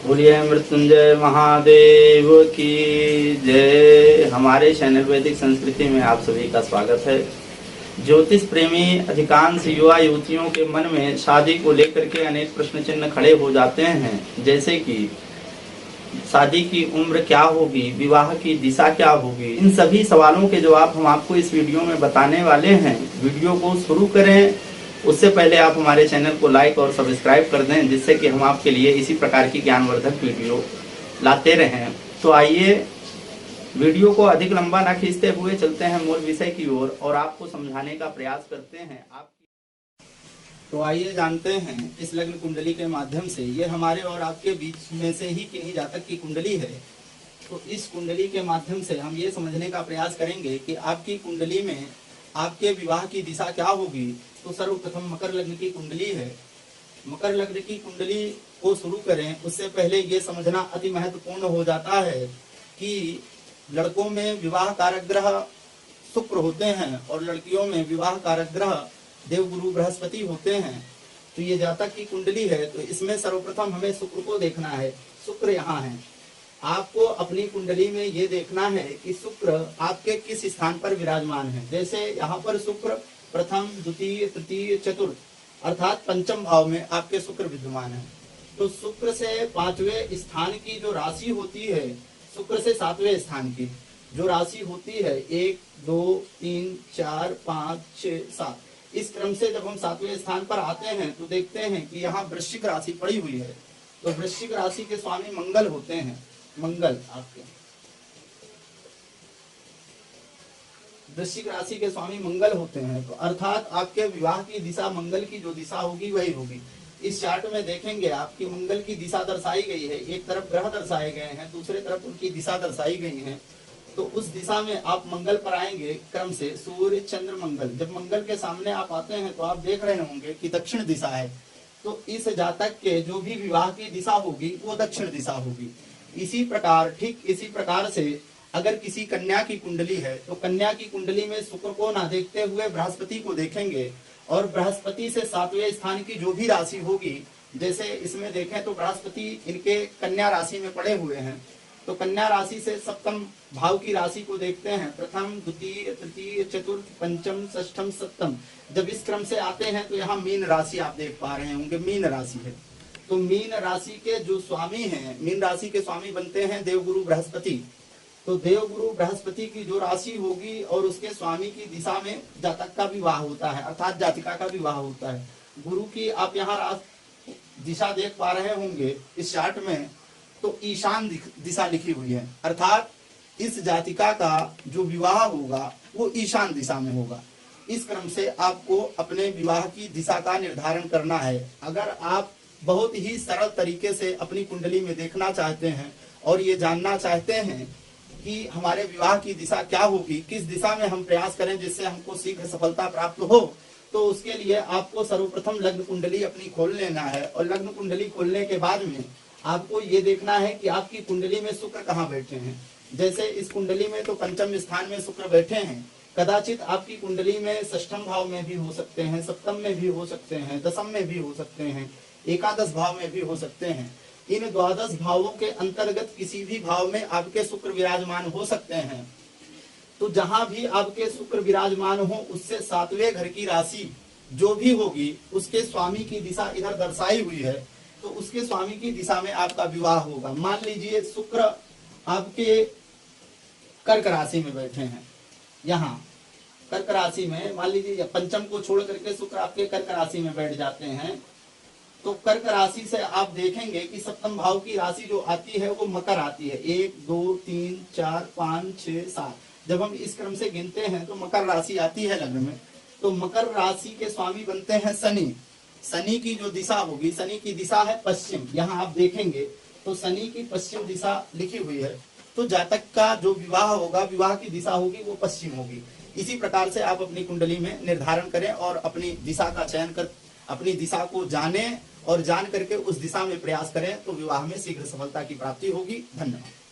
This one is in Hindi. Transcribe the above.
बोलिए मृत्युंजय महादेव की जय। हमारे चैनल वैदिक संस्कृति में आप सभी का स्वागत है। ज्योतिष प्रेमी अधिकांश युवा युवतियों के मन में शादी को लेकर के अनेक प्रश्न चिन्ह खड़े हो जाते हैं, जैसे कि शादी की उम्र क्या होगी, विवाह की दिशा क्या होगी। इन सभी सवालों के जवाब हम आपको इस वीडियो में बताने वाले हैं। वीडियो को शुरू करें उससे पहले आप हमारे चैनल को लाइक और सब्सक्राइब कर दें, जिससे कि हम आपके लिए इसी प्रकार की ज्ञानवर्धक वीडियो लाते रहें। तो आइए वीडियो को अधिक लंबा ना खींचते हुए चलते हैं मूल विषय की ओर और आपको समझाने का प्रयास करते हैं। तो आइए जानते हैं इस लग्न कुंडली के माध्यम से, ये हमारे और आपके बीच में से ही किन्हीं जातक की कुंडली है। तो इस कुंडली के माध्यम से हम ये समझने का प्रयास करेंगे कि आपकी कुंडली में आपके विवाह की दिशा क्या होगी। तो सर्वप्रथम मकर लग्न की कुंडली है। मकर लग्न की कुंडली को शुरू करें उससे पहले ये समझना अति महत्वपूर्ण हो जाता है कि लड़कों में विवाह कारक ग्रह शुक्र होते हैं और लड़कियों में विवाह कारक ग्रह देवगुरु बृहस्पति होते हैं। तो ये जातक की कुंडली है, तो इसमें सर्वप्रथम हमें शुक्र को देखना है। शुक्र यहाँ है, आपको अपनी कुंडली में ये देखना है कि शुक्र आपके किस स्थान पर विराजमान है। जैसे यहाँ पर शुक्र प्रथम द्वितीय तृतीय चतुर्थ अर्थात पंचम भाव में आपके शुक्र विद्यमान है। तो शुक्र से पांचवें स्थान की जो राशि होती है, शुक्र से सातवें स्थान की जो राशि होती है 1 2 3 4 5 6 7, इस क्रम से जब हम सातवें स्थान पर आते हैं तो देखते हैं कि यहाँ वृश्चिक राशि पड़ी हुई है। तो वृश्चिक राशि के स्वामी मंगल होते हैं। मंगल आपके वृश्चिक राशि के स्वामी मंगल होते हैं, तो अर्थात आपके विवाह की दिशा मंगल की जो दिशा होगी वही होगी। इस चार्ट में देखेंगे आपकी मंगल की दिशा दर्शाई गई है, एक तरफ ग्रह दर्शाए गए हैं, दूसरे तरफ उनकी दिशा दर्शाई गई है। तो उस दिशा में आप मंगल पर आएंगे क्रम से सूर्य चंद्र मंगल। जब मंगल के सामने आप आते हैं तो आप देख रहे होंगे कि दक्षिण दिशा है। तो इस जातक के जो भी विवाह की दिशा होगी वो दक्षिण दिशा होगी। इसी प्रकार ठीक इसी प्रकार से अगर किसी कन्या की कुंडली है तो कन्या की कुंडली में शुक्र को ना देखते हुए बृहस्पति को देखेंगे और बृहस्पति से सातवें स्थान की जो भी राशि होगी, जैसे इसमें देखें तो बृहस्पति इनके कन्या राशि में पड़े हुए हैं, तो कन्या राशि से सप्तम भाव की राशि को देखते हैं। प्रथम द्वितीय तृतीय चतुर्थ पंचम षष्ठम सप्तम, जब इस क्रम से आते हैं तो यहाँ मीन राशि आप देख पा रहे होंगे, मीन राशि है। तो मीन राशि के जो स्वामी हैं, मीन राशि के स्वामी बनते हैं देवगुरु बृहस्पति। तो देवगुरु बृहस्पति की जो राशि होगी और उसके स्वामी की दिशा में जातक का विवाह होता है, अर्थात जातिका का विवाह होता है। गुरु की आप यहाँ दिशा देख पा रहे होंगे इस चार्ट में, तो ईशान दिशा लिखी हुई है, अर्थात इस जातिका का जो विवाह होगा वो ईशान दिशा में होगा। इस क्रम से आपको अपने विवाह की दिशा का निर्धारण करना है। अगर आप बहुत ही सरल तरीके से अपनी कुंडली में देखना चाहते हैं और ये जानना चाहते हैं कि हमारे विवाह की दिशा क्या होगी, किस दिशा में हम प्रयास करें जिससे हमको शीघ्र सफलता प्राप्त हो, तो उसके लिए आपको सर्वप्रथम लग्न कुंडली अपनी खोल लेना है। और लग्न कुंडली खोलने के बाद में आपको ये देखना है कि आपकी कुंडली में शुक्र कहाँ बैठे हैं। जैसे इस कुंडली में तो पंचम स्थान में शुक्र बैठे हैं, कदाचित आपकी कुंडली में षष्ठम भाव में भी हो सकते हैं, सप्तम में भी हो सकते हैं, दशम में भी हो सकते हैं, एकादश भाव में भी हो सकते हैं। इन द्वादश भावों के अंतर्गत किसी भी भाव में आपके शुक्र विराजमान हो सकते हैं। तो जहां भी आपके शुक्र विराजमान हो उससे सातवें घर की राशि जो भी होगी उसके स्वामी की दिशा इधर दर्शाई हुई है, तो उसके स्वामी की दिशा में आपका विवाह होगा। मान लीजिए शुक्र आपके कर्क राशि में बैठे हैं, यहाँ कर्क राशि में मान लीजिए पंचम को छोड़ करके शुक्र आपके कर्क राशि में बैठ जाते हैं, तो कर्क राशि से आप देखेंगे कि सप्तम भाव की राशि जो आती है वो मकर आती है। 1 2 3 4 5 6 7, जब हम इस क्रम से गिनते हैं तो मकर राशि आती है लग्न में। तो मकर राशि के स्वामी बनते हैं शनि। शनि की जो दिशा होगी, शनि की दिशा है पश्चिम, यहाँ आप देखेंगे तो शनि की पश्चिम दिशा लिखी हुई है। तो जातक का जो विवाह होगा, विवाह की दिशा होगी वो पश्चिम होगी। इसी प्रकार से आप अपनी कुंडली में निर्धारण करें और अपनी दिशा का चयन कर अपनी दिशा को जाने और जान करके उस दिशा में प्रयास करें, तो विवाह में शीघ्र सफलता की प्राप्ति होगी। धन्यवाद।